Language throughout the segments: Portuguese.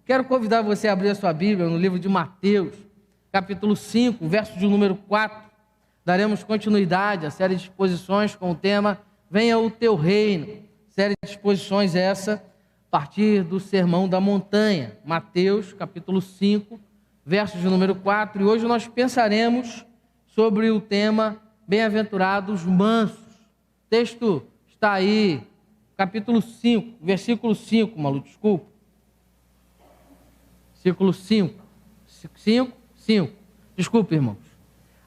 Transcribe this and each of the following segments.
Quero convidar você a abrir a sua Bíblia no livro de Mateus, capítulo 5, verso de número 4. Daremos continuidade à série de exposições com o tema Venha o Teu Reino. Série de exposições essa a partir do Sermão da Montanha. Mateus, capítulo 5, verso de número 4. E hoje nós pensaremos sobre o tema Bem-aventurados mansos. O texto está aí, capítulo 5, versículo 5, Malu, desculpa. Versículo 5. Desculpe, irmãos.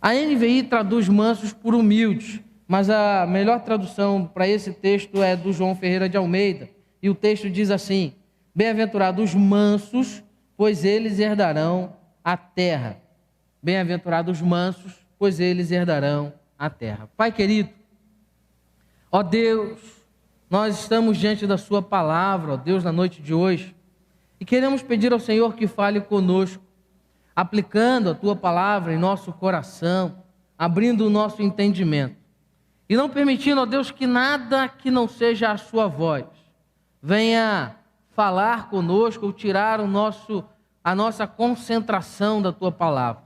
A NVI traduz mansos por humildes, mas a melhor tradução para esse texto é do João Ferreira de Almeida. E o texto diz assim: Bem-aventurados mansos, pois eles herdarão a terra. Bem-aventurados mansos, pois eles herdarão a terra. Pai querido, ó Deus, nós estamos diante da sua palavra, ó Deus, na noite de hoje, e queremos pedir ao Senhor que fale conosco, aplicando a tua palavra em nosso coração, abrindo o nosso entendimento, e não permitindo, ó Deus, que nada que não seja a sua voz venha falar conosco ou tirar a nossa concentração da tua palavra.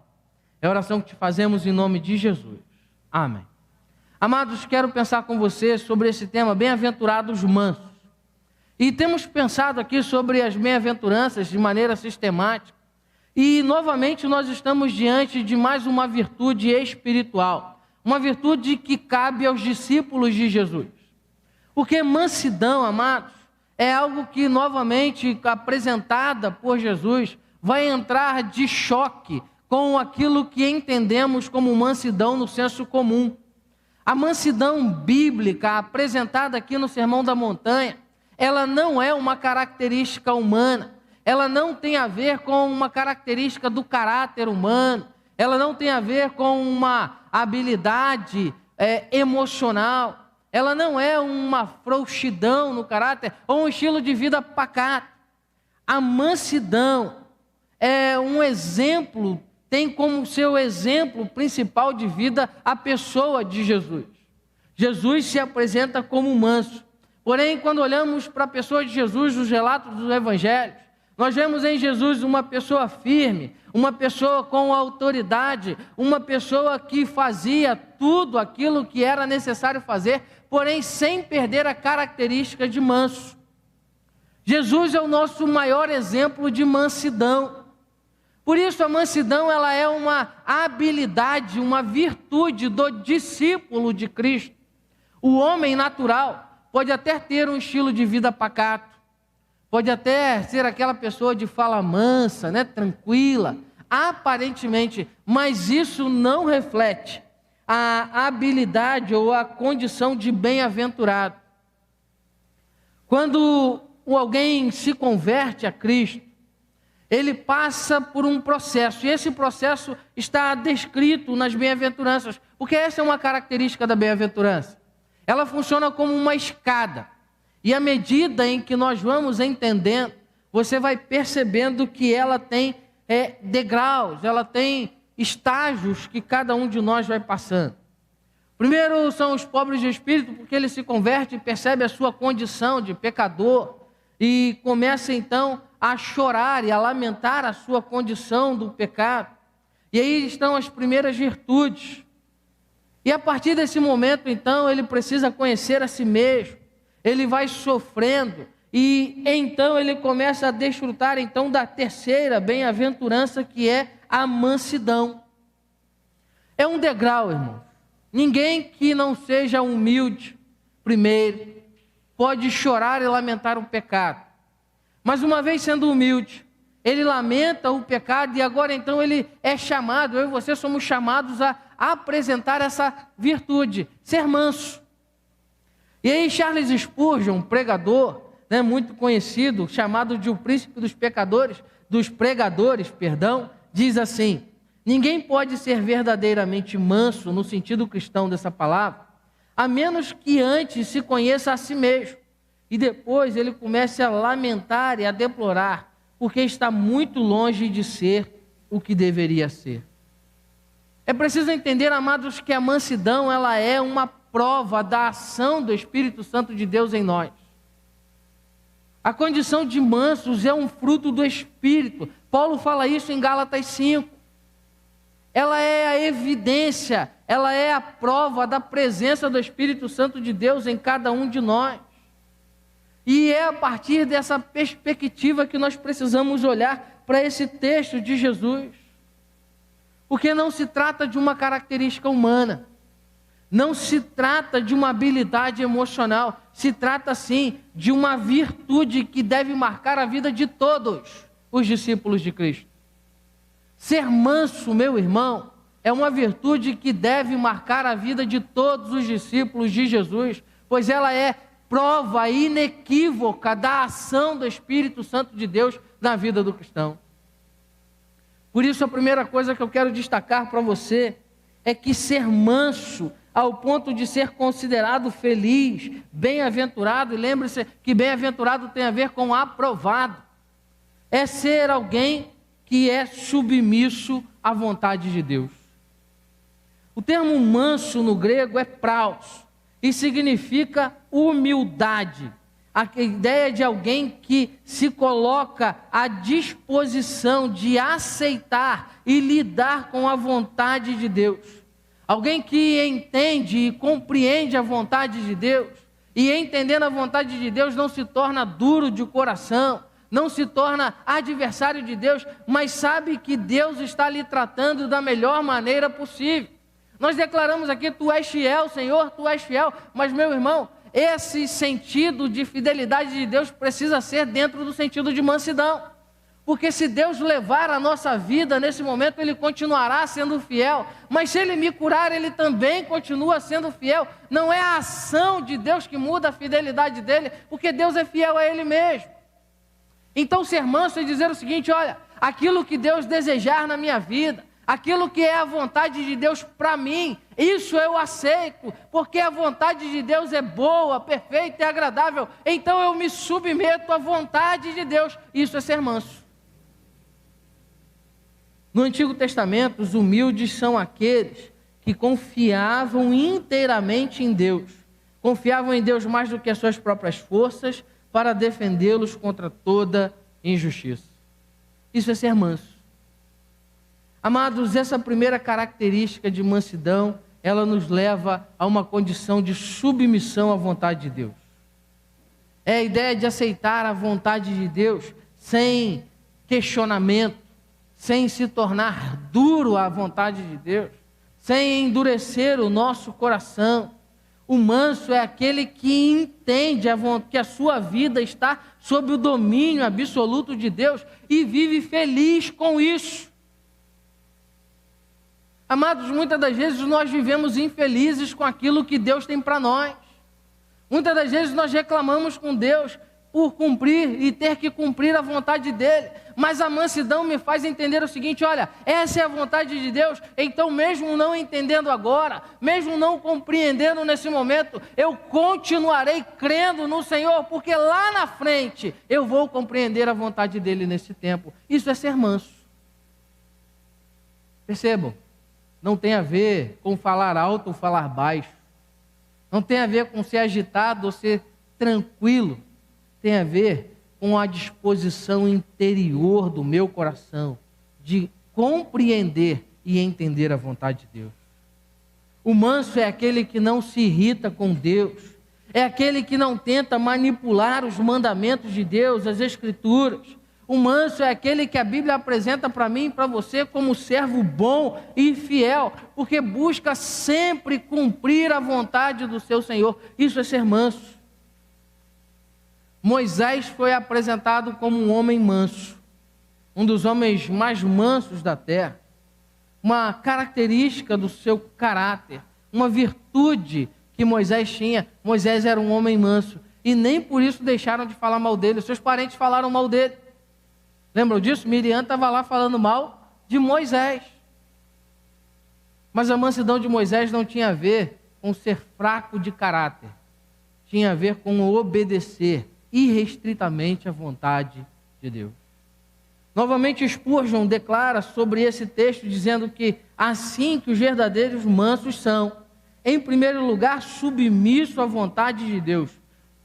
É a oração que te fazemos em nome de Jesus. Amém. Amados, quero pensar com você sobre esse tema, bem-aventurados mansos. E temos pensado aqui sobre as bem-aventuranças de maneira sistemática. E, novamente, nós estamos diante de mais uma virtude espiritual. Uma virtude que cabe aos discípulos de Jesus. Porque mansidão, amados, é algo que, novamente, apresentada por Jesus, vai entrar de choque com aquilo que entendemos como mansidão no senso comum. A mansidão bíblica apresentada aqui no Sermão da Montanha, ela não é uma característica humana, ela não tem a ver com uma característica do caráter humano, ela não tem a ver com uma habilidade emocional, ela não é uma frouxidão no caráter ou um estilo de vida pacato. A mansidão é um exemplo, tem como seu exemplo principal de vida a pessoa de Jesus. Jesus se apresenta como manso. Porém, quando olhamos para a pessoa de Jesus, os relatos dos evangelhos, nós vemos em Jesus uma pessoa firme, uma pessoa com autoridade, uma pessoa que fazia tudo aquilo que era necessário fazer, porém sem perder a característica de manso. Jesus é o nosso maior exemplo de mansidão. Por isso a mansidão ela é uma habilidade, uma virtude do discípulo de Cristo. O homem natural pode até ter um estilo de vida pacato, pode até ser aquela pessoa de fala mansa, tranquila, aparentemente, mas isso não reflete a habilidade ou a condição de bem-aventurado. Quando alguém se converte a Cristo, ele passa por um processo, e esse processo está descrito nas bem-aventuranças, porque essa é uma característica da bem-aventurança. Ela funciona como uma escada, e à medida em que nós vamos entendendo, você vai percebendo que ela tem degraus, ela tem estágios que cada um de nós vai passando. Primeiro são os pobres de espírito, porque ele se converte e percebe a sua condição de pecador, e começa então a chorar e a lamentar a sua condição do pecado. E aí estão as primeiras virtudes. E a partir desse momento, então, ele precisa conhecer a si mesmo. Ele vai sofrendo e então ele começa a desfrutar então da terceira bem-aventurança, que é a mansidão. É um degrau, irmão. Ninguém que não seja humilde, primeiro, pode chorar e lamentar o pecado. Mas uma vez sendo humilde, ele lamenta o pecado e agora então ele é chamado, eu e você somos chamados a apresentar essa virtude, ser manso. E aí Charles Spurgeon, um pregador, muito conhecido, chamado de o príncipe dos pregadores, diz assim: ninguém pode ser verdadeiramente manso no sentido cristão dessa palavra, a menos que antes se conheça a si mesmo e depois ele comece a lamentar e a deplorar, porque está muito longe de ser o que deveria ser. É preciso entender, amados, que a mansidão ela é uma prova da ação do Espírito Santo de Deus em nós. A condição de mansos é um fruto do Espírito. Paulo fala isso em Gálatas 5. Ela é a evidência, ela é a prova da presença do Espírito Santo de Deus em cada um de nós. E é a partir dessa perspectiva que nós precisamos olhar para esse texto de Jesus. Porque não se trata de uma característica humana, não se trata de uma habilidade emocional, se trata sim de uma virtude que deve marcar a vida de todos os discípulos de Cristo. Ser manso, meu irmão, é uma virtude que deve marcar a vida de todos os discípulos de Jesus, pois ela é prova inequívoca da ação do Espírito Santo de Deus na vida do cristão. Por isso, a primeira coisa que eu quero destacar para você é que ser manso, ao ponto de ser considerado feliz, bem-aventurado, e lembre-se que bem-aventurado tem a ver com aprovado, é ser alguém que é submisso à vontade de Deus. O termo manso no grego é praus, e significa humildade. A ideia de alguém que se coloca à disposição de aceitar e lidar com a vontade de Deus. Alguém que entende e compreende a vontade de Deus, e entendendo a vontade de Deus não se torna duro de coração, não se torna adversário de Deus, mas sabe que Deus está lhe tratando da melhor maneira possível. Nós declaramos aqui, tu és fiel, Senhor, tu és fiel, mas meu irmão, esse sentido de fidelidade de Deus precisa ser dentro do sentido de mansidão. Porque se Deus levar a nossa vida nesse momento, Ele continuará sendo fiel. Mas se Ele me curar, Ele também continua sendo fiel. Não é a ação de Deus que muda a fidelidade dEle, porque Deus é fiel a Ele mesmo. Então ser manso é dizer o seguinte, olha, aquilo que Deus desejar na minha vida, aquilo que é a vontade de Deus para mim, isso eu aceito, porque a vontade de Deus é boa, perfeita e agradável. Então eu me submeto à vontade de Deus. Isso é ser manso. No Antigo Testamento, os humildes são aqueles que confiavam inteiramente em Deus. Confiavam em Deus mais do que as suas próprias forças para defendê-los contra toda injustiça. Isso é ser manso. Amados, essa primeira característica de mansidão, ela nos leva a uma condição de submissão à vontade de Deus. É a ideia de aceitar a vontade de Deus sem questionamento, sem se tornar duro à vontade de Deus, sem endurecer o nosso coração. O manso é aquele que entende que a sua vida está sob o domínio absoluto de Deus e vive feliz com isso. Amados, muitas das vezes nós vivemos infelizes com aquilo que Deus tem para nós. Muitas das vezes nós reclamamos com Deus por cumprir e ter que cumprir a vontade dEle. Mas a mansidão me faz entender o seguinte, olha, essa é a vontade de Deus, então mesmo não entendendo agora, mesmo não compreendendo nesse momento, eu continuarei crendo no Senhor, porque lá na frente eu vou compreender a vontade dEle nesse tempo. Isso é ser manso. Percebam, não tem a ver com falar alto ou falar baixo, não tem a ver com ser agitado ou ser tranquilo, tem a ver com a disposição interior do meu coração de compreender e entender a vontade de Deus. O manso é aquele que não se irrita com Deus, é aquele que não tenta manipular os mandamentos de Deus, as Escrituras. O manso é aquele que a Bíblia apresenta para mim e para você como servo bom e fiel, porque busca sempre cumprir a vontade do seu Senhor. Isso é ser manso. Moisés foi apresentado como um homem manso, um dos homens mais mansos da terra. Uma característica do seu caráter, uma virtude que Moisés tinha. Moisés era um homem manso e nem por isso deixaram de falar mal dele. Os seus parentes falaram mal dele. Lembram disso? Miriam estava lá falando mal de Moisés. Mas a mansidão de Moisés não tinha a ver com ser fraco de caráter. Tinha a ver com obedecer irrestritamente à vontade de Deus. Novamente, Spurgeon declara sobre esse texto, dizendo que assim que os verdadeiros mansos são, em primeiro lugar, submisso à vontade de Deus.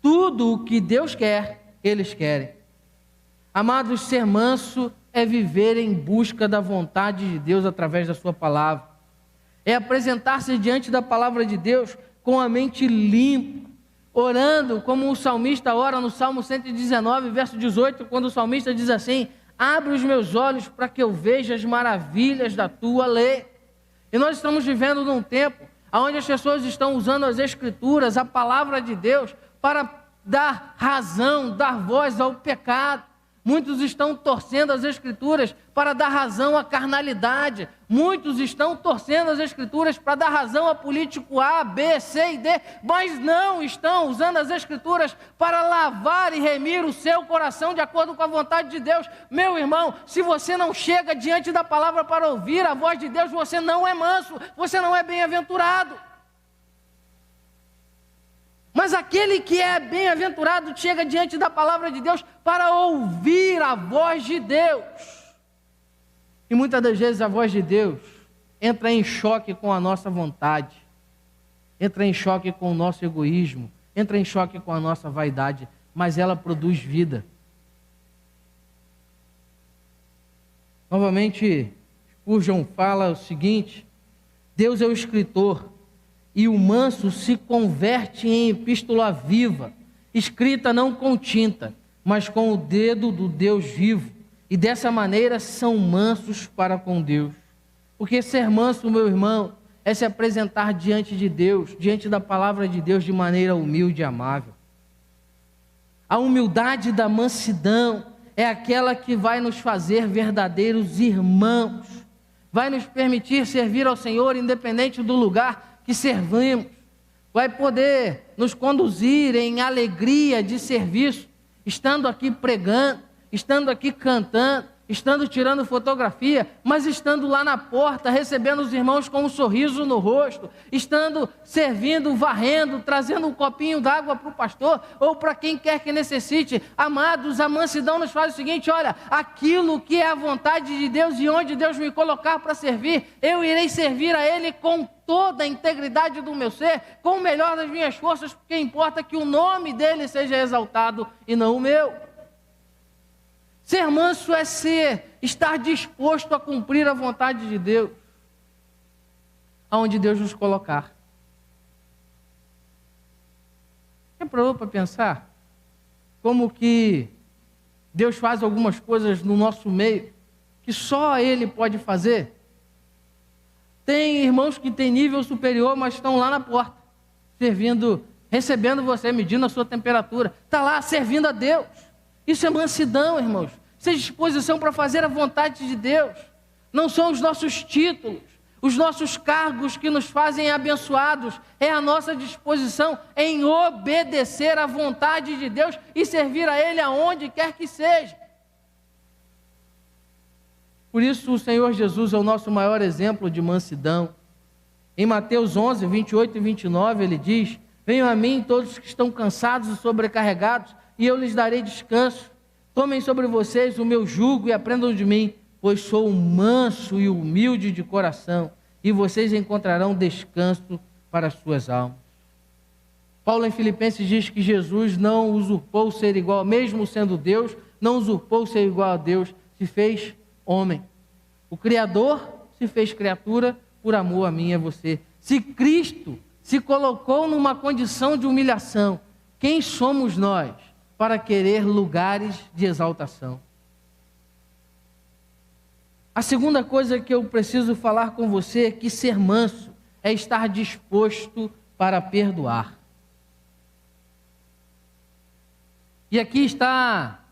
Tudo o que Deus quer, eles querem. Amados, ser manso é viver em busca da vontade de Deus através da sua palavra. É apresentar-se diante da palavra de Deus com a mente limpa, orando como o salmista ora no Salmo 119, verso 18, quando o salmista diz assim: abre os meus olhos para que eu veja as maravilhas da tua lei. E nós estamos vivendo num tempo onde as pessoas estão usando as Escrituras, a palavra de Deus, para dar razão, dar voz ao pecado. Muitos estão torcendo as Escrituras para dar razão à carnalidade. Muitos estão torcendo as Escrituras para dar razão a político A, B, C e D. Mas não estão usando as Escrituras para lavar e remir o seu coração de acordo com a vontade de Deus. Meu irmão, se você não chega diante da palavra para ouvir a voz de Deus, você não é manso, você não é bem-aventurado. Mas aquele que é bem-aventurado chega diante da palavra de Deus para ouvir a voz de Deus. E muitas das vezes a voz de Deus entra em choque com a nossa vontade, entra em choque com o nosso egoísmo, entra em choque com a nossa vaidade, mas ela produz vida. Novamente, Spurgeon fala o seguinte: Deus é o escritor, e o manso se converte em epístola viva, escrita não com tinta, mas com o dedo do Deus vivo. E dessa maneira são mansos para com Deus. Porque ser manso, meu irmão, é se apresentar diante de Deus, diante da palavra de Deus, de maneira humilde e amável. A humildade da mansidão é aquela que vai nos fazer verdadeiros irmãos, vai nos permitir servir ao Senhor independente do lugar que servimos, vai poder nos conduzir em alegria de serviço, estando aqui pregando, estando aqui cantando, estando tirando fotografia, mas estando lá na porta, recebendo os irmãos com um sorriso no rosto, estando servindo, varrendo, trazendo um copinho d'água para o pastor, ou para quem quer que necessite. Amados, a mansidão nos faz o seguinte: olha, aquilo que é a vontade de Deus e onde Deus me colocar para servir, eu irei servir a Ele com toda a integridade do meu ser, com o melhor das minhas forças, porque importa que o nome dEle seja exaltado e não o meu. Ser manso é estar disposto a cumprir a vontade de Deus, aonde Deus nos colocar. Já parou para pensar como que Deus faz algumas coisas no nosso meio que só Ele pode fazer? Tem irmãos que têm nível superior, mas estão lá na porta, servindo, recebendo você, medindo a sua temperatura. Está lá servindo a Deus. Isso é mansidão, irmãos. Isso é disposição para fazer a vontade de Deus. Não são os nossos títulos, os nossos cargos que nos fazem abençoados. É a nossa disposição em obedecer à vontade de Deus e servir a Ele aonde quer que seja. Por isso o Senhor Jesus é o nosso maior exemplo de mansidão. Em Mateus 11, 28 e 29, Ele diz: venham a mim todos que estão cansados e sobrecarregados, e eu lhes darei descanso. Tomem sobre vocês o meu jugo e aprendam de mim, pois sou manso e humilde de coração, e vocês encontrarão descanso para as suas almas. Paulo em Filipenses diz que Jesus não usurpou ser igual, mesmo sendo Deus, não usurpou ser igual a Deus, se fez homem. O Criador se fez criatura por amor a mim e a você. Se Cristo se colocou numa condição de humilhação, quem somos nós para querer lugares de exaltação? A segunda coisa que eu preciso falar com você é que ser manso é estar disposto para perdoar. E aqui está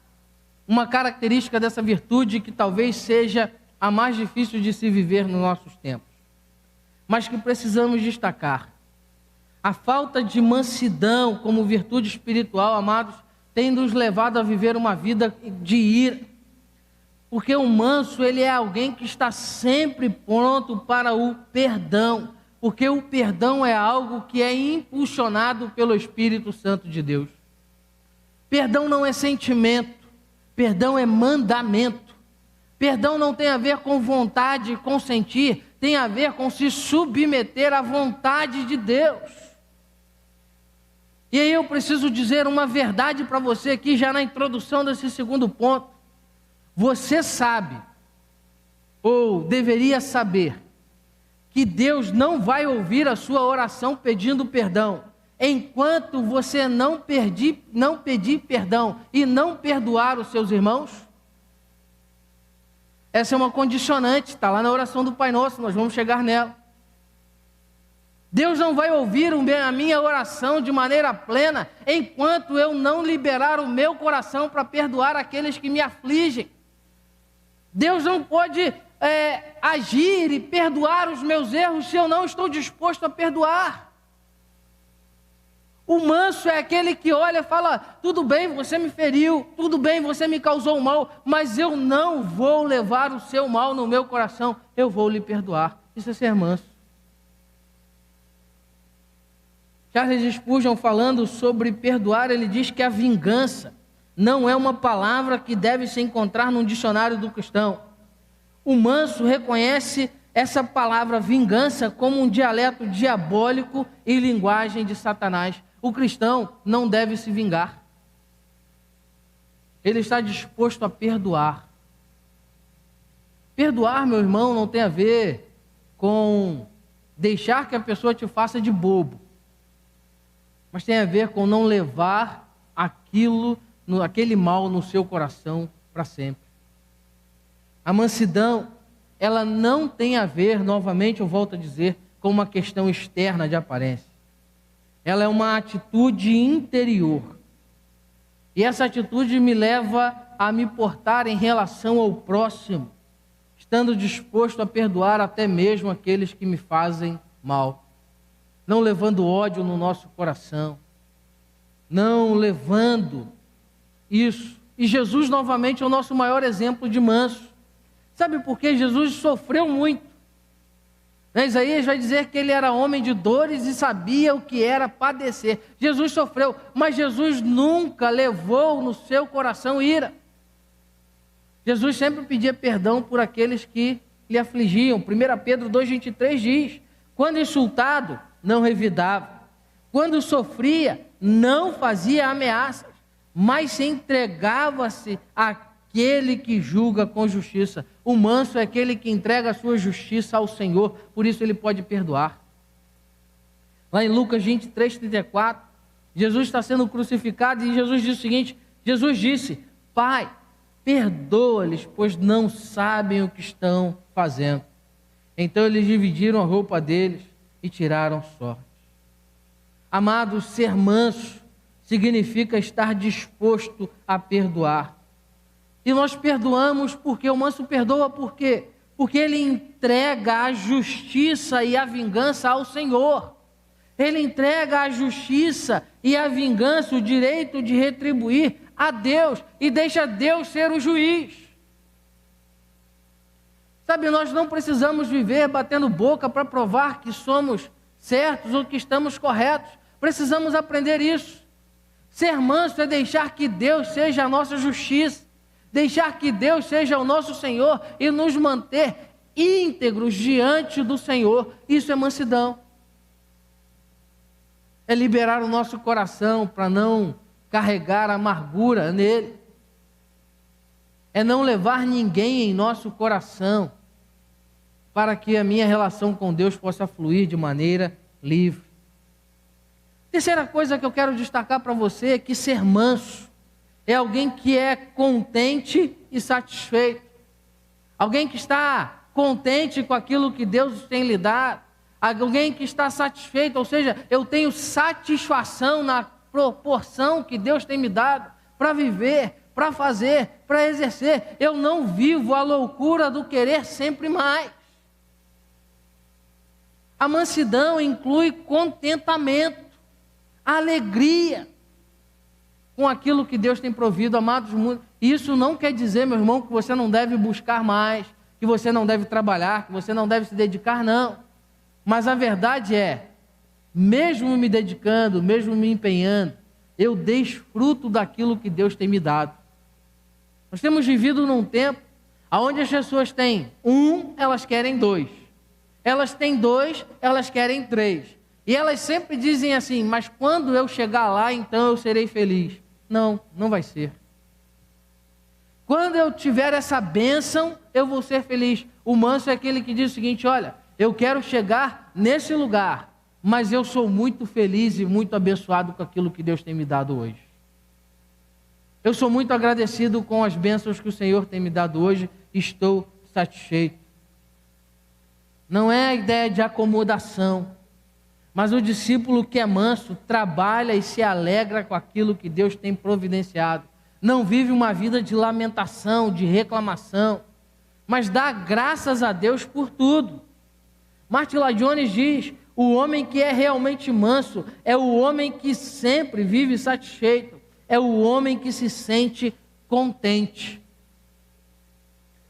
uma característica dessa virtude que talvez seja a mais difícil de se viver nos nossos tempos, mas que precisamos destacar. A falta de mansidão como virtude espiritual, amados, tem nos levado a viver uma vida de ira. Porque o manso, ele é alguém que está sempre pronto para o perdão. Porque o perdão é algo que é impulsionado pelo Espírito Santo de Deus. Perdão não é sentimento, perdão é mandamento. Perdão não tem a ver com vontade e consentir, tem a ver com se submeter à vontade de Deus. E aí eu preciso dizer uma verdade para você aqui, já na introdução desse segundo ponto. Você sabe, ou deveria saber, que Deus não vai ouvir a sua oração pedindo perdão, enquanto você não pedir perdão e não perdoar os seus irmãos? Essa é uma condicionante, está lá na oração do Pai Nosso, nós vamos chegar nela. Deus não vai ouvir a minha oração de maneira plena, enquanto eu não liberar o meu coração para perdoar aqueles que me afligem. Deus não pode agir e perdoar os meus erros se eu não estou disposto a perdoar. O manso é aquele que olha e fala: tudo bem, você me feriu, tudo bem, você me causou mal, mas eu não vou levar o seu mal no meu coração, eu vou lhe perdoar. Isso é ser manso. Charles Spurgeon, falando sobre perdoar, ele diz que a vingança não é uma palavra que deve se encontrar num dicionário do cristão. O manso reconhece essa palavra vingança como um dialeto diabólico e linguagem de Satanás. O cristão não deve se vingar. Ele está disposto a perdoar. Perdoar, meu irmão, não tem a ver com deixar que a pessoa te faça de bobo, mas tem a ver com não levar aquele mal no seu coração para sempre. A mansidão, ela não tem a ver, novamente eu volto a dizer, com uma questão externa de aparência. Ela é uma atitude interior. E essa atitude me leva a me portar em relação ao próximo, estando disposto a perdoar até mesmo aqueles que me fazem mal. Não levando ódio no nosso coração, não levando isso. E Jesus, novamente, é o nosso maior exemplo de manso. Sabe por quê? Jesus sofreu muito. Isaías vai dizer que ele era homem de dores e sabia o que era padecer. Jesus sofreu, mas Jesus nunca levou no seu coração ira. Jesus sempre pedia perdão por aqueles que lhe afligiam. 1 Pedro 2,23 diz: quando insultado, não revidava. Quando sofria, não fazia ameaças, mas se entregava-se àquele que julga com justiça. O manso é aquele que entrega a sua justiça ao Senhor, por isso ele pode perdoar. Lá em Lucas 23:34, Jesus está sendo crucificado e Jesus diz o seguinte: Jesus disse: Pai, perdoa-lhes, pois não sabem o que estão fazendo. Então eles dividiram a roupa deles e tiraram sorte. Amados, ser manso significa estar disposto a perdoar. E nós perdoamos porque o manso perdoa por quê? Porque ele entrega a justiça e a vingança ao Senhor. Ele entrega a justiça e a vingança, o direito de retribuir a Deus e deixa Deus ser o juiz. Sabe, nós não precisamos viver batendo boca para provar que somos certos ou que estamos corretos. Precisamos aprender isso. Ser manso é deixar que Deus seja a nossa justiça, deixar que Deus seja o nosso Senhor e nos manter íntegros diante do Senhor. Isso é mansidão. É liberar o nosso coração para não carregar amargura nele. É não levar ninguém em nosso coração, para que a minha relação com Deus possa fluir de maneira livre. Terceira coisa que eu quero destacar para você é que ser manso é alguém que é contente e satisfeito. Alguém que está contente com aquilo que Deus tem lhe dado. Alguém que está satisfeito, ou seja, eu tenho satisfação na proporção que Deus tem me dado para viver, para fazer, para exercer. Eu não vivo a loucura do querer sempre mais. A mansidão inclui contentamento, alegria com aquilo que Deus tem provido, amados. Isso não quer dizer, meu irmão, que você não deve buscar mais, que você não deve trabalhar, que você não deve se dedicar, não. Mas a verdade é, mesmo me dedicando, mesmo me empenhando, eu desfruto daquilo que Deus tem me dado. Nós temos vivido num tempo onde as pessoas têm elas querem dois. Elas têm dois, elas querem três. E elas sempre dizem assim, mas quando eu chegar lá, então eu serei feliz. Não, não vai ser. Quando eu tiver essa bênção, eu vou ser feliz. O manso é aquele que diz o seguinte, olha, eu quero chegar nesse lugar, mas eu sou muito feliz e muito abençoado com aquilo que Deus tem me dado hoje. Eu sou muito agradecido com as bênçãos que o Senhor tem me dado hoje, estou satisfeito. Não é a ideia de acomodação, mas o discípulo que é manso trabalha e se alegra com aquilo que Deus tem providenciado. Não vive uma vida de lamentação, de reclamação, mas dá graças a Deus por tudo. Martin Lloyd Jones diz, o homem que é realmente manso é o homem que sempre vive satisfeito, é o homem que se sente contente.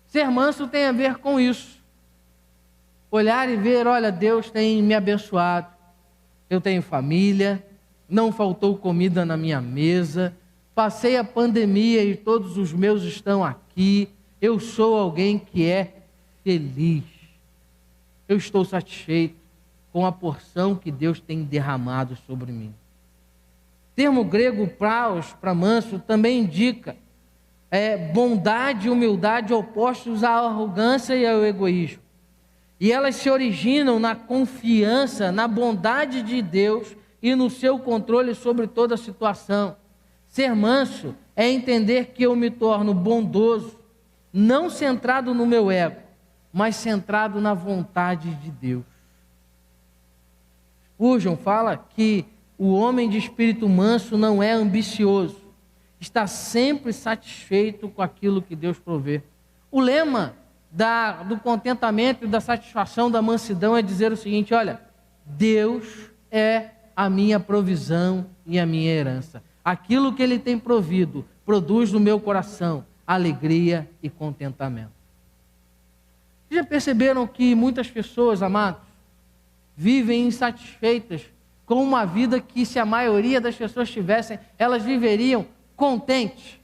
Ser manso tem a ver com isso. Olhar e ver, olha, Deus tem me abençoado, eu tenho família, não faltou comida na minha mesa, passei a pandemia e todos os meus estão aqui, eu sou alguém que é feliz, eu estou satisfeito com a porção que Deus tem derramado sobre mim. O termo grego praos, para manso, também indica bondade e humildade opostos à arrogância e ao egoísmo. E elas se originam na confiança, na bondade de Deus e no seu controle sobre toda a situação. Ser manso é entender que eu me torno bondoso, não centrado no meu ego, mas centrado na vontade de Deus. Spurgeon fala que o homem de espírito manso não é ambicioso, está sempre satisfeito com aquilo que Deus provê. O lema do contentamento e da satisfação da mansidão é dizer o seguinte, olha, Deus é a minha provisão e a minha herança. Aquilo que Ele tem provido produz no meu coração alegria e contentamento. Vocês já perceberam que muitas pessoas, amados, vivem insatisfeitas com uma vida que, se a maioria das pessoas tivessem, elas viveriam contentes?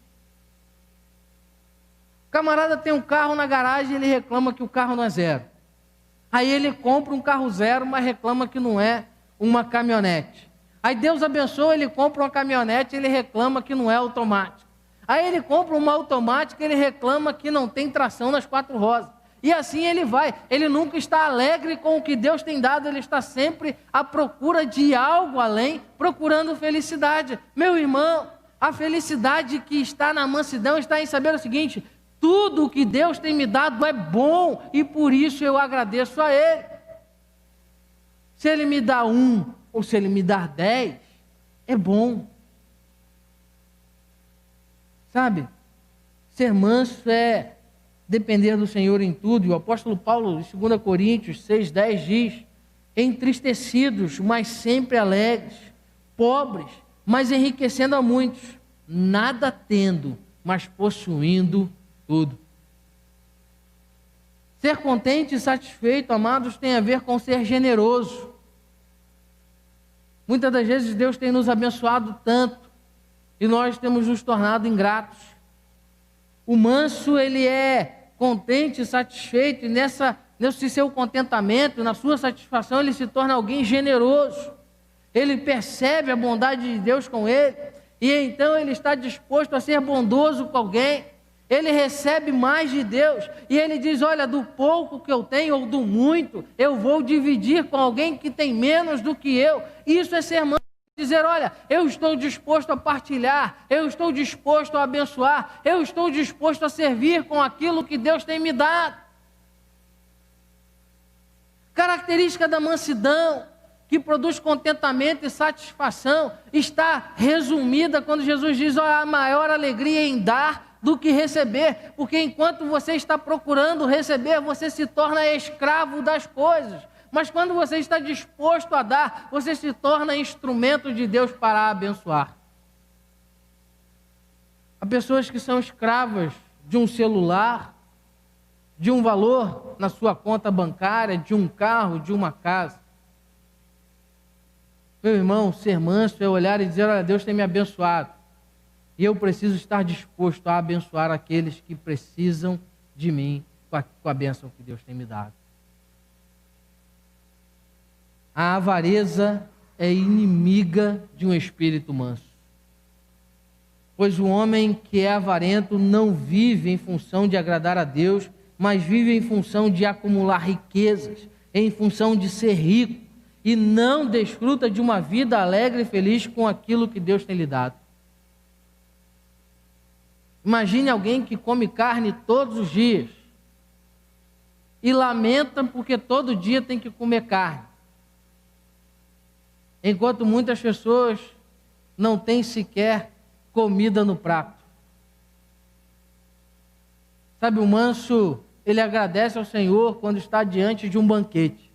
O camarada tem um carro na garagem e ele reclama que o carro não é zero. Aí ele compra um carro zero, mas reclama que não é uma caminhonete. Aí Deus abençoa, ele compra uma caminhonete e ele reclama que não é automática. Aí ele compra uma automática e ele reclama que não tem tração nas 4 rodas. E assim ele vai. Ele nunca está alegre com o que Deus tem dado, ele está sempre à procura de algo além, procurando felicidade. Meu irmão, a felicidade que está na mansidão está em saber o seguinte: tudo o que Deus tem me dado é bom e por isso eu agradeço a Ele. Se Ele me dá 1 ou se Ele me dá 10, é bom. Sabe? Ser manso é depender do Senhor em tudo. E o apóstolo Paulo, em 2 Coríntios 6,10 diz: entristecidos, mas sempre alegres, pobres, mas enriquecendo a muitos, nada tendo, mas possuindo tudo. Ser contente e satisfeito, amados, tem a ver com ser generoso. Muitas das vezes Deus tem nos abençoado tanto e nós temos nos tornado ingratos. O manso, ele é contente e satisfeito, e nesse seu contentamento, na sua satisfação, ele se torna alguém generoso. Ele percebe a bondade de Deus com ele, e então ele está disposto a ser bondoso com alguém. Ele recebe mais de Deus, e ele diz: olha, do pouco que eu tenho, ou do muito, eu vou dividir com alguém que tem menos do que eu. Isso é ser manso. Dizer: olha, eu estou disposto a partilhar, eu estou disposto a abençoar, eu estou disposto a servir com aquilo que Deus tem me dado. Característica da mansidão, que produz contentamento e satisfação, está resumida quando Jesus diz: olha, a maior alegria em dar do que receber, porque enquanto você está procurando receber, você se torna escravo das coisas. Mas quando você está disposto a dar, você se torna instrumento de Deus para abençoar. Há pessoas que são escravas de um celular, de um valor na sua conta bancária, de um carro, de uma casa. Meu irmão, ser manso é olhar e dizer: olha, Deus tem me abençoado, e eu preciso estar disposto a abençoar aqueles que precisam de mim com a bênção que Deus tem me dado. A avareza é inimiga de um espírito manso. Pois o homem que é avarento não vive em função de agradar a Deus, mas vive em função de acumular riquezas, em função de ser rico, e não desfruta de uma vida alegre e feliz com aquilo que Deus tem lhe dado. Imagine alguém que come carne todos os dias e lamenta porque todo dia tem que comer carne, enquanto muitas pessoas não têm sequer comida no prato. Sabe, o manso, ele agradece ao Senhor quando está diante de um banquete,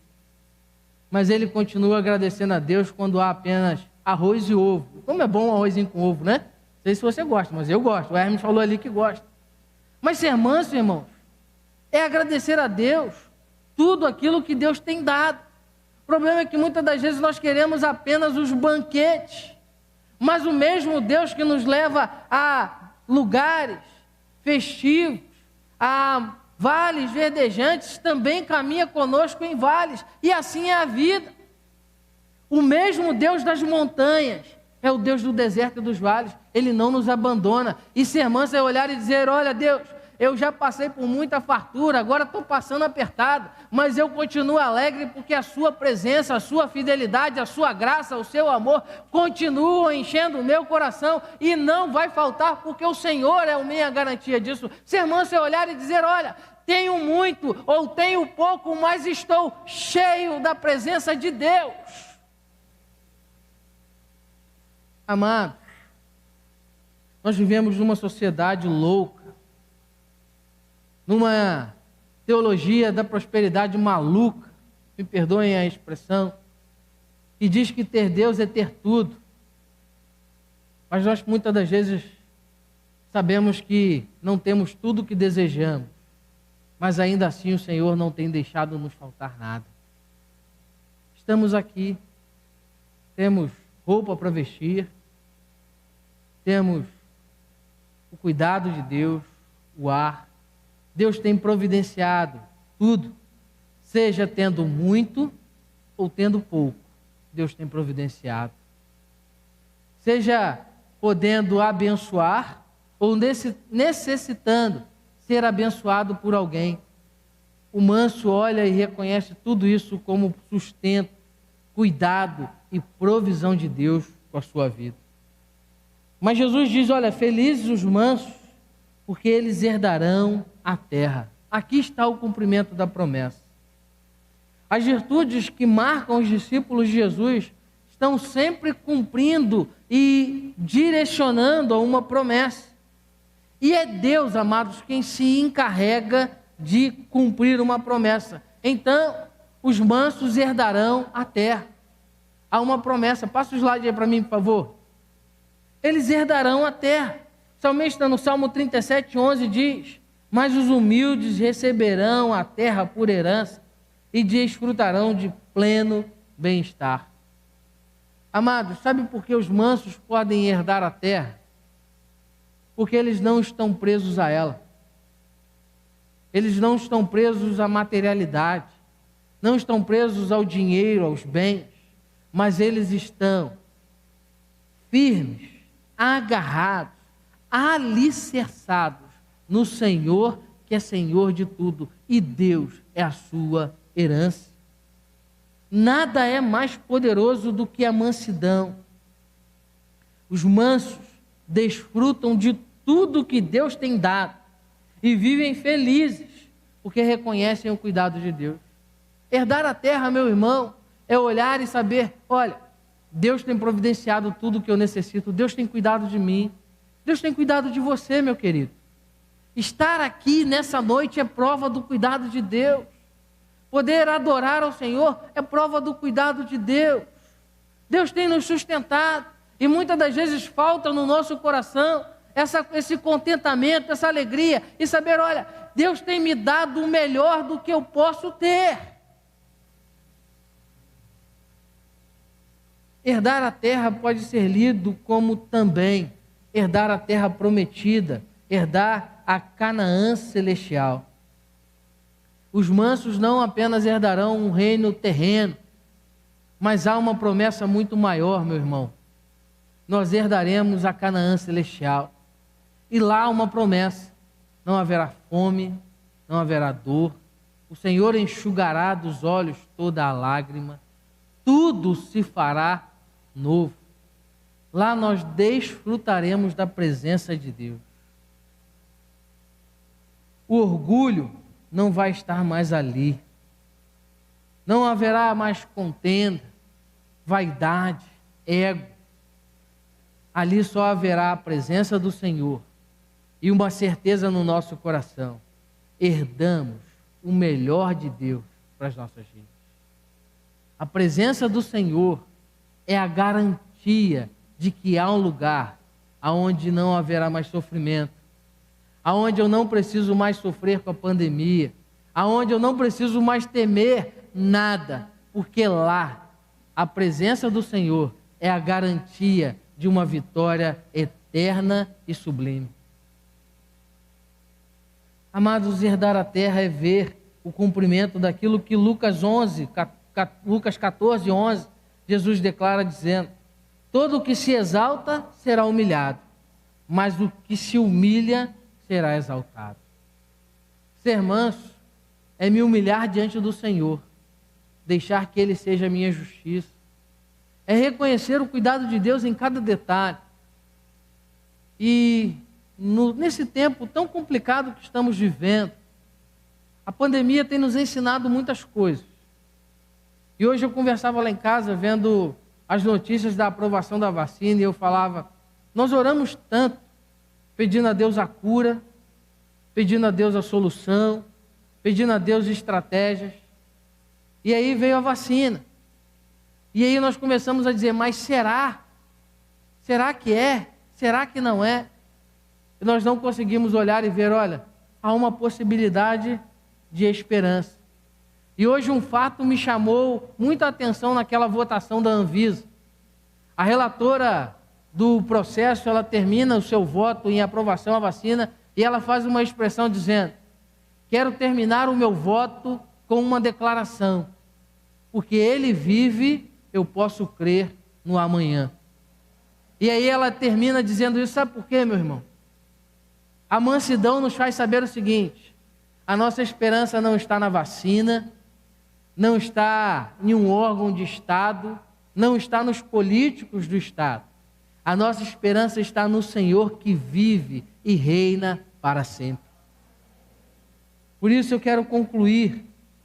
mas ele continua agradecendo a Deus quando há apenas arroz e ovo. Como é bom um arrozinho com ovo, né? Não sei se você gosta, mas eu gosto. O Hermes falou ali que gosta. Mas ser manso, irmãos, é agradecer a Deus tudo aquilo que Deus tem dado. O problema é que muitas das vezes nós queremos apenas os banquetes, mas o mesmo Deus que nos leva a lugares festivos, a vales verdejantes, também caminha conosco em vales, e assim é a vida. O mesmo Deus das montanhas é o Deus do deserto e dos vales. Ele não nos abandona. E ser manso é olhar e dizer: olha, Deus, eu já passei por muita fartura, agora estou passando apertado, mas eu continuo alegre porque a sua presença, a sua fidelidade, a sua graça, o seu amor continuam enchendo o meu coração e não vai faltar, porque o Senhor é a minha garantia disso. Ser manso é olhar e dizer: olha, tenho muito ou tenho pouco, mas estou cheio da presença de Deus. Amados, nós vivemos numa sociedade louca, numa teologia da prosperidade maluca, me perdoem a expressão, que diz que ter Deus é ter tudo. Mas nós muitas das vezes sabemos que não temos tudo o que desejamos, mas ainda assim o Senhor não tem deixado nos faltar nada. Estamos aqui, temos roupa para vestir, temos o cuidado de Deus, o ar. Deus tem providenciado tudo, seja tendo muito ou tendo pouco, Deus tem providenciado. Seja podendo abençoar ou necessitando ser abençoado por alguém. O manso olha e reconhece tudo isso como sustento, cuidado e provisão de Deus com a sua vida. Mas Jesus diz: olha, felizes os mansos, porque eles herdarão a terra. Aqui está o cumprimento da promessa. As virtudes que marcam os discípulos de Jesus estão sempre cumprindo e direcionando a uma promessa. E é Deus, amados, quem se encarrega de cumprir uma promessa. Então, os mansos herdarão a terra. Há uma promessa. Passa o slide aí para mim, por favor. Eles herdarão a terra. O salmista no Salmo 37:11 diz: mas os humildes receberão a terra por herança e desfrutarão de pleno bem-estar. Amados, sabe por que os mansos podem herdar a terra? Porque eles não estão presos a ela. Eles não estão presos à materialidade, não estão presos ao dinheiro, aos bens, mas eles estão firmes, agarrados, alicerçados no Senhor, que é Senhor de tudo, e Deus é a sua herança. Nada é mais poderoso do que a mansidão. Os mansos desfrutam de tudo que Deus tem dado e vivem felizes, porque reconhecem o cuidado de Deus. Herdar a terra, meu irmão, é olhar e saber: olha, Deus tem providenciado tudo o que eu necessito, Deus tem cuidado de mim, Deus tem cuidado de você, meu querido. Estar aqui nessa noite é prova do cuidado de Deus. Poder adorar ao Senhor é prova do cuidado de Deus. Deus tem nos sustentado e muitas das vezes falta no nosso coração esse contentamento, essa alegria e saber: olha, Deus tem me dado o melhor do que eu posso ter. Herdar a terra pode ser lido como também herdar a terra prometida, herdar a Canaã celestial. Os mansos não apenas herdarão um reino terreno, Mas há uma promessa muito maior, meu irmão. Nós herdaremos a Canaã celestial. E lá há uma promessa: não haverá fome, não haverá dor. O Senhor enxugará dos olhos toda a lágrima. Tudo se fará novo. Lá nós desfrutaremos da presença de Deus. O orgulho não vai estar mais ali. Não haverá mais contenda, vaidade, ego. Ali só haverá a presença do Senhor e uma certeza no nosso coração: herdamos o melhor de Deus para as nossas vidas. A presença do Senhor é a garantia de que há um lugar aonde não haverá mais sofrimento, aonde eu não preciso mais sofrer com a pandemia, aonde eu não preciso mais temer nada, porque lá a presença do Senhor é a garantia de uma vitória eterna e sublime. Amados, herdar a terra é ver o cumprimento daquilo que Lucas 14, 11, Jesus declara dizendo: todo o que se exalta será humilhado, mas o que se humilha será exaltado. Ser manso é me humilhar diante do Senhor, deixar que Ele seja a minha justiça, é reconhecer o cuidado de Deus em cada detalhe. E nesse tempo tão complicado que estamos vivendo, a pandemia tem nos ensinado muitas coisas. E hoje eu conversava lá em casa, vendo as notícias da aprovação da vacina, e eu falava: nós oramos tanto, pedindo a Deus a cura, pedindo a Deus a solução, pedindo a Deus estratégias. E aí veio a vacina. E aí nós começamos a dizer: mas será? Será que é? Será que não é? E nós não conseguimos olhar e ver: olha, há uma possibilidade de esperança. E hoje um fato me chamou muita atenção naquela votação da Anvisa. A relatora do processo, ela termina o seu voto em aprovação à vacina e ela faz uma expressão dizendo: quero terminar o meu voto com uma declaração, porque Ele vive, eu posso crer no amanhã. E aí ela termina dizendo isso, sabe por quê, meu irmão? A mansidão nos faz saber o seguinte: a nossa esperança não está na vacina, não está em um órgão de Estado, não está nos políticos do Estado. A nossa esperança está no Senhor que vive e reina para sempre. Por isso eu quero concluir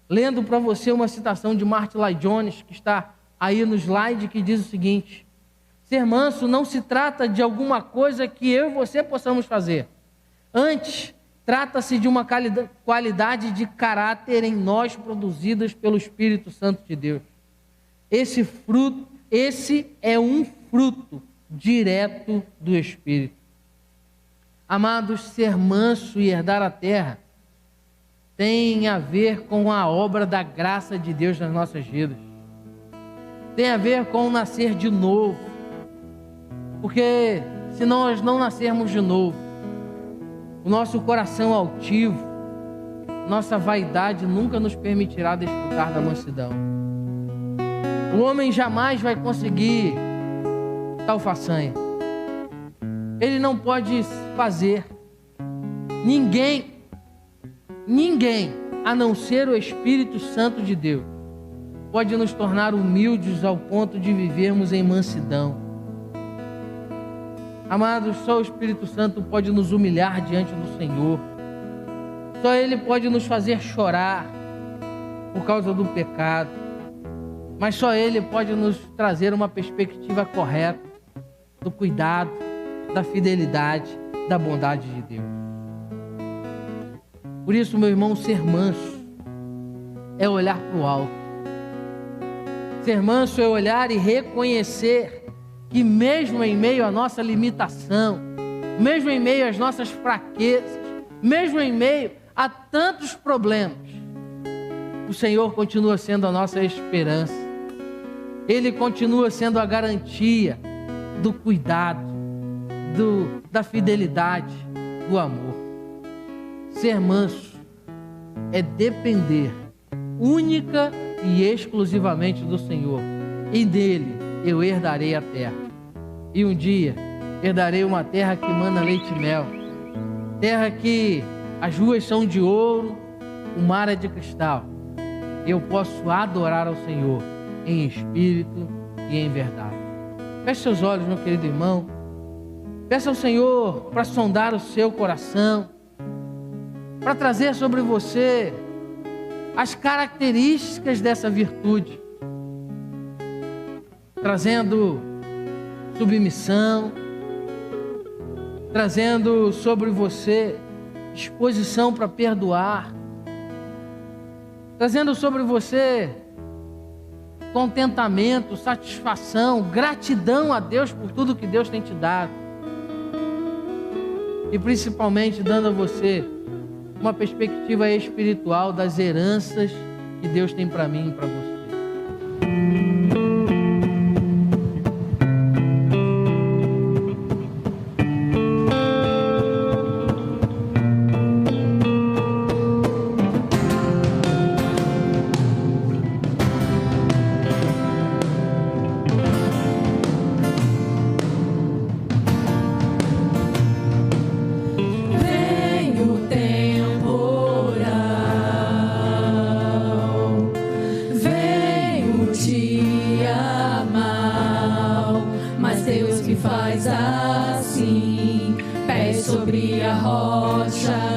lendo para você uma citação de Martin Lloyd Jones, que está aí no slide, que diz o seguinte: ser manso não se trata de alguma coisa que eu e você possamos fazer. Antes, trata-se de uma qualidade de caráter em nós produzidas pelo Espírito Santo de Deus. Esse é um fruto direto do Espírito. Amados, ser manso e herdar a terra tem a ver com a obra da graça de Deus nas nossas vidas. Tem a ver com o nascer de novo. Porque se nós não nascermos de novo, o nosso coração altivo, nossa vaidade nunca nos permitirá desfrutar da mansidão. O homem jamais vai conseguir tal façanha. Ele não pode fazer. Ninguém, a não ser o Espírito Santo de Deus, pode nos tornar humildes ao ponto de vivermos em mansidão. Amados, só o Espírito Santo pode nos humilhar diante do Senhor. Só Ele pode nos fazer chorar por causa do pecado. Mas só Ele pode nos trazer uma perspectiva correta do cuidado, da fidelidade, da bondade de Deus. Por isso, meu irmão, ser manso é olhar para o alto. Ser manso é olhar e reconhecer que mesmo em meio à nossa limitação, mesmo em meio às nossas fraquezas, mesmo em meio a tantos problemas, o Senhor continua sendo a nossa esperança. Ele continua sendo a garantia do cuidado, da fidelidade, do amor. Ser manso é depender única e exclusivamente do Senhor e dele eu herdarei a terra. E um dia herdarei uma terra que mana leite e mel, terra que as ruas são de ouro, o mar é de cristal. Eu posso adorar ao Senhor em espírito e em verdade. Feche seus olhos, meu querido irmão. Peça ao Senhor para sondar o seu coração, para trazer sobre você as características dessa virtude, trazendo submissão, trazendo sobre você disposição para perdoar, trazendo sobre você contentamento, satisfação, gratidão a Deus por tudo que Deus tem te dado, e principalmente dando a você uma perspectiva espiritual das heranças que Deus tem para mim e para você. Faz assim, pés sobre a rocha.